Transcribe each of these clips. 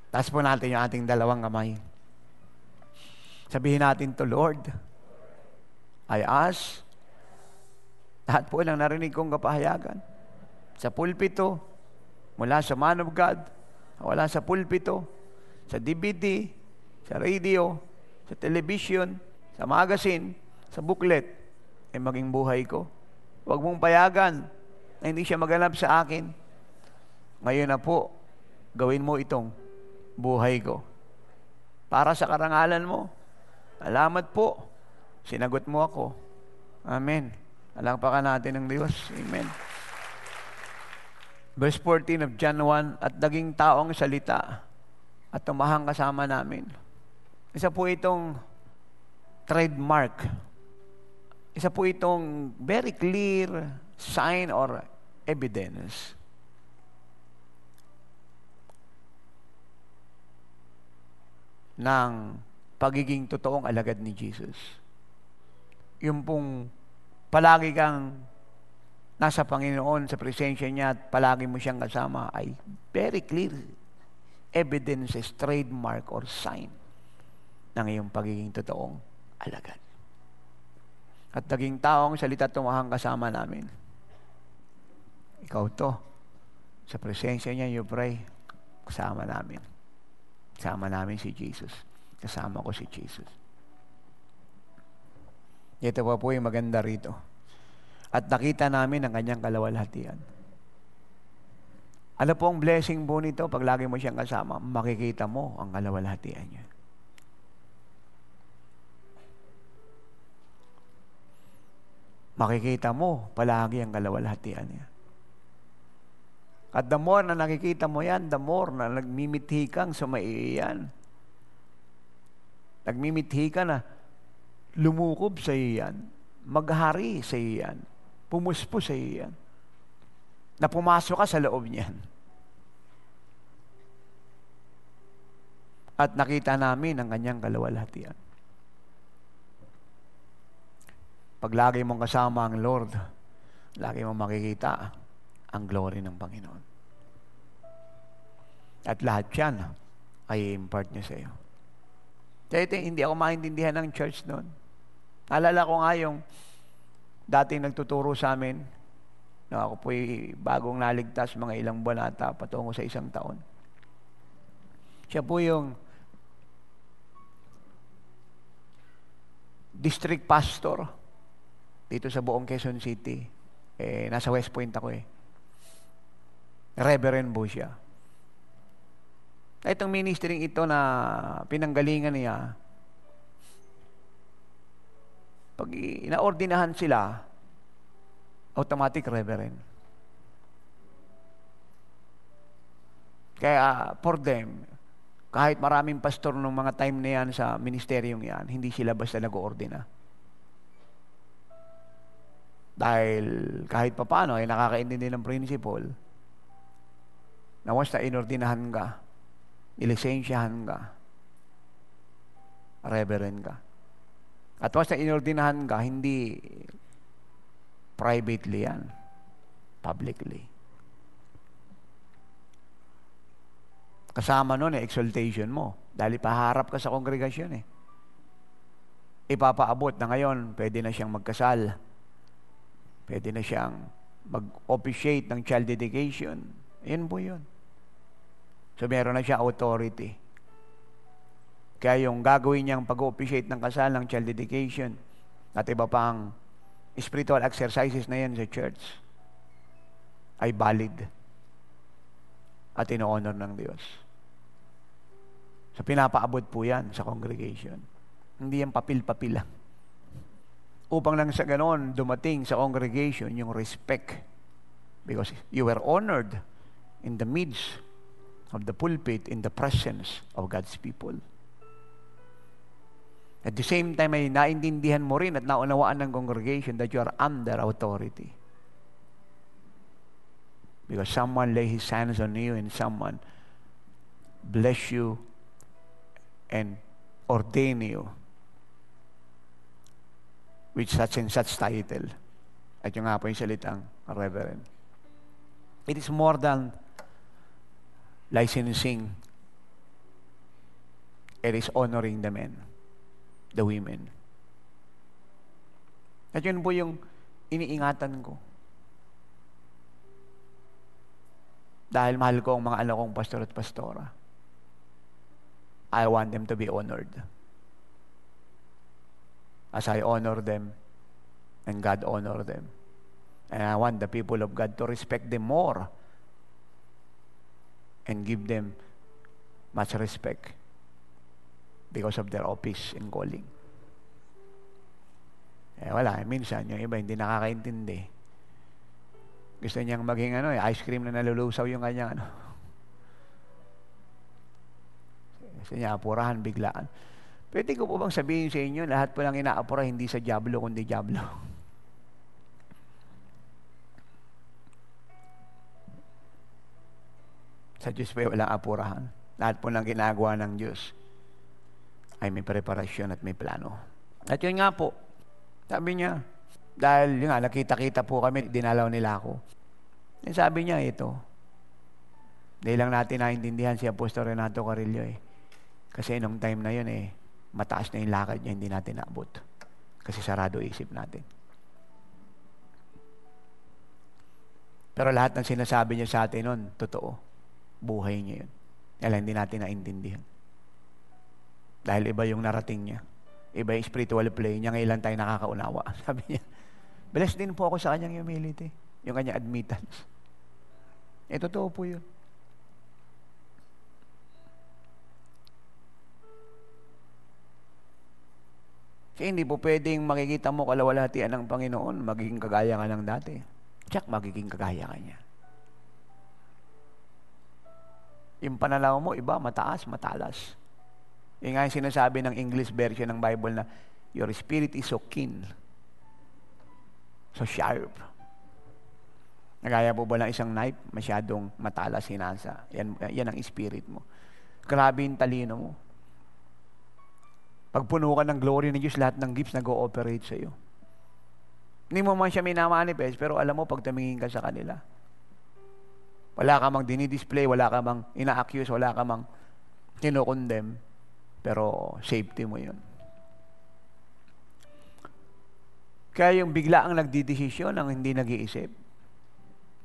Taas po natin yung ating dalawang kamay. Sabihin natin to, Lord, I ask, lahat po ng narinig kong kapahayagan, sa pulpito, mula sa man of God, wala sa pulpito, sa DVD, sa radio, sa television, sa magazine, sa booklet, ay maging buhay ko. Huwag mong payagan na hindi siya maganap sa akin. Ngayon na po, gawin mo itong buhay ko. Para sa karangalan mo. Salamat po. Sinagot mo ako. Amen. Palakpakan natin ng Diyos. Amen. Verse 14 of John 1, at naging taong salita at tumahang kasama namin. Isa po itong trademark. Isa po itong very clear sign or evidence ng pagiging totoong alagad ni Jesus. Yung pong palagi kang nasa Panginoon sa presensya niya at palagi mo siyang kasama ay very clear evidences, trademark or sign ng iyong pagiging totoong alagad. At naging taong salita tumahang kasama namin. Ikaw to. Sa presensya niya, you pray, kasama namin. Kasama namin si Jesus. Kasama ko si Jesus. Ito pa po yung maganda rito. At nakita namin ang kanyang kalawalhatian. Ano po ang blessing po nito? Pag lagi mo siyang kasama, makikita mo ang kalawalhatian niya. Makikita mo palagi ang kalawalhatian niya. At the more na nakikita mo yan, the more na nagmimithi kang sumaiiyan. Nagmimithi ka na lumukob sa iyan, maghari sa iyan, pumuspo sa iyan, na pumasok ka sa loob niyan. At nakita namin ang kanyang kalawalhatian. Pag lagi mong kasama ang Lord, lagi mong makikita ang glory ng Panginoon. At lahat yan ay i-impart niya sa iyo. Kaya hindi ako maintindihan ng church noon. Alala ko nga yung dating nagtuturo sa amin na ako po'y bagong naligtas, mga ilang buwan ata, patungo sa 1 taon. Siya po yung district pastor dito sa buong Quezon City. Nasa West Point ako Reverend po siya. Itong ministering ito na pinanggalingan niya, pag inaordinahan sila, automatic reverend. Kaya for them, kahit maraming pastor ng mga time na yan sa ministeryong yan, hindi sila basta nag-oordina. Dahil kahit papano ay nakakaintindi ng principle na once na inordinahan ka, ilisensyahan ka, reverend ka. At once na inordinahan ka, hindi privately yan, publicly. Kasama nun exaltation mo. Dahil paharap ka sa kongregasyon Ipapaabot na ngayon, pwede na siyang magkasal. Pwede na siyang mag-officiate ng child dedication. Yan po yun. So, meron na siya authority. Kaya yung gagawin niyang pag-officiate ng kasal, ng child dedication, at iba pang spiritual exercises na yan sa church, ay valid at ino-honor ng Diyos. So, pinapaabot po yan sa congregation. Hindi yan papil-papil lang. Upang lang sa ganon, dumating sa congregation yung respect. Because you were honored in the midst of the pulpit, in the presence of God's people. At the same time, ay naintindihan mo rin at naunawaan ng congregation that you are under authority. Because someone lay his hands on you and someone bless you and ordain you with such and such title. At yung nga po yung salitang reverend. It is more than licensing It is honoring the men, the women. At yun po yung iniingatan ko. Dahil mahal ko ang mga anak kong pastor at pastora. I want them to be honored. As I honor them, and God honor them. And I want the people of God to respect them more and give them much respect because of their office and calling. Wala. Minsan, yung iba hindi nakakaintindi. Gusto niyang maging ice cream na nalulusaw yung kanyang Gusto niya apurahan biglaan. Pwede ko po bang sabihin sa inyo, lahat po lang inaapura hindi sa diablo kundi diablo. Sa Diyos po walang apurahan. Lahat po lang ginagawa ng Diyos ay may preparasyon at may plano. At yun nga po, sabi niya, dahil yun nga, nakita-kita po kami, dinalaw nila ako. And sabi niya ito, dahil lang natin naintindihan si Apostol Renato Carrillo Kasi nung time na yun mataas na yung lakad niya, hindi natin naabot. Kasi sarado isip natin. Pero lahat ng sinasabi niya sa atin nun, totoo. Buhay niya yun. Kaya hindi natin naintindihan. Dahil iba yung narating niya. Iba yung spiritual play niya, ngayon lang tayo nakakaunawa. Sabi niya, blessed din po ako sa kanyang humility. Yung kanyang admittance. Totoo po yun. Kasi hindi po pwedeng makikita mo kalawalhatian ng Panginoon, magiging kagaya ka ng dati. Tsak, magiging kagaya ka niya. Yung pananaw mo, iba, mataas, matalas. Yung nga yung sinasabi ng English version ng Bible na, your spirit is so keen, so sharp. Nagaya po ba ng isang knife? Masyadong matalas hinasa. Yan ang spirit mo. Grabe yung talino mo. Pag puno ka ng glory ng Diyos, lahat ng gifts nag-ooperate sa iyo. Hindi mo man siya minamanifest, pero alam mo, pag tumingin ka sa kanila, wala ka mang dinidisplay, wala ka mang ina-accuse, wala ka mang kinokondem, pero safety mo yun. Kaya yung bigla ang nagdidesisyon, ang hindi nag-iisip,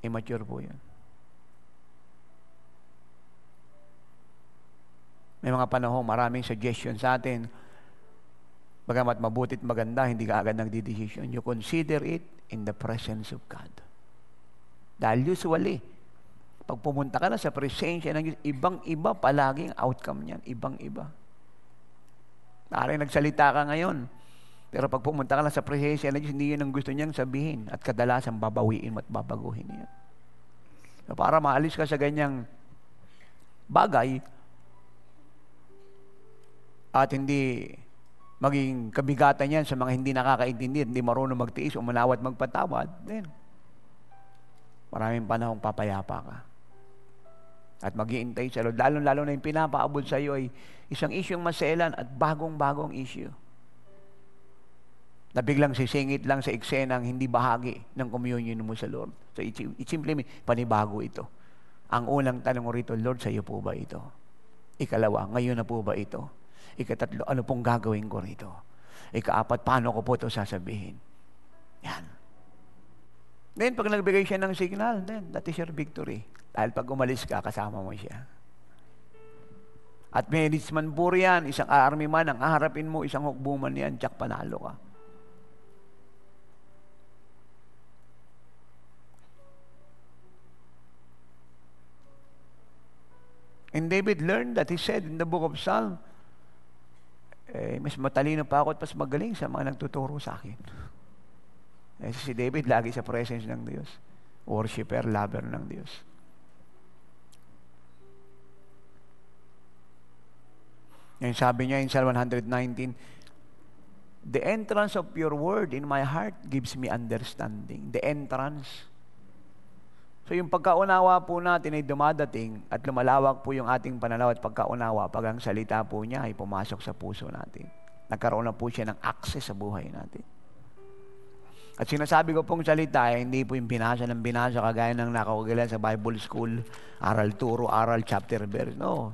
immature po yun. May mga panahon, maraming suggestion sa atin, bagamat mabutit maganda, hindi ka agad nagdidesisyon. You consider it in the presence of God. Dahil usually, pag pumunta ka na sa presensya ng Diyos, ibang-iba palaging outcome niyan. Ibang-iba. Maaaring nagsalita ka ngayon, pero pag pumunta ka na sa presensya ng Diyos, hindi yun ang gusto niyang sabihin at kadalasan babawiin mo at babaguhin niya. So, para maalis ka sa ganyang bagay at hindi maging kabigatan yan sa mga hindi nakakaintindi, hindi marunong magtiis, umanawat, magpatawad, then maraming panahong papayapa ka. At mag-iintay sa Lord. Lalo-lalo na yung pinapaabot sa iyo ay isang isyong maselan at bagong-bagong issue. Na biglang sisingit lang sa eksenang hindi bahagi ng communion mo sa Lord. So it simply means, panibago ito. Ang unang tanong rito, Lord, sa iyo po ba ito? Ikalawa, ngayon na po ba ito? Ikatatlo, ano pong gagawin ko rito? Ikaapat, paano ko po ito sasabihin? Yan. Then, pag nagbigay siya ng signal, then, that is your victory. Dahil pag umalis ka, kasama mo siya. At minutes man po yan, isang army man, ang aharapin mo, isang hukbuman yan, tsak panalo ka. And David learned that. He said in the book of Psalm, mas matalino pa ako at mas magaling sa mga nagtuturo sa akin. Si David lagi sa presence ng Diyos. Worshipper, lover ng Diyos. Yung sabi niya in Psalm 119, the entrance of your word in my heart gives me understanding. The entrance. So yung pagkaunawa po natin ay dumadating at lumalawak po yung ating pananaw at pagkaunawa pag ang salita po niya ay pumasok sa puso natin. Nagkaroon na po siya ng access sa buhay natin. At sinasabi ko pong salita ay hindi po yung binasa ng binasa kagaya ng nakakagalan sa Bible school, aral turo, aral chapter verse. No.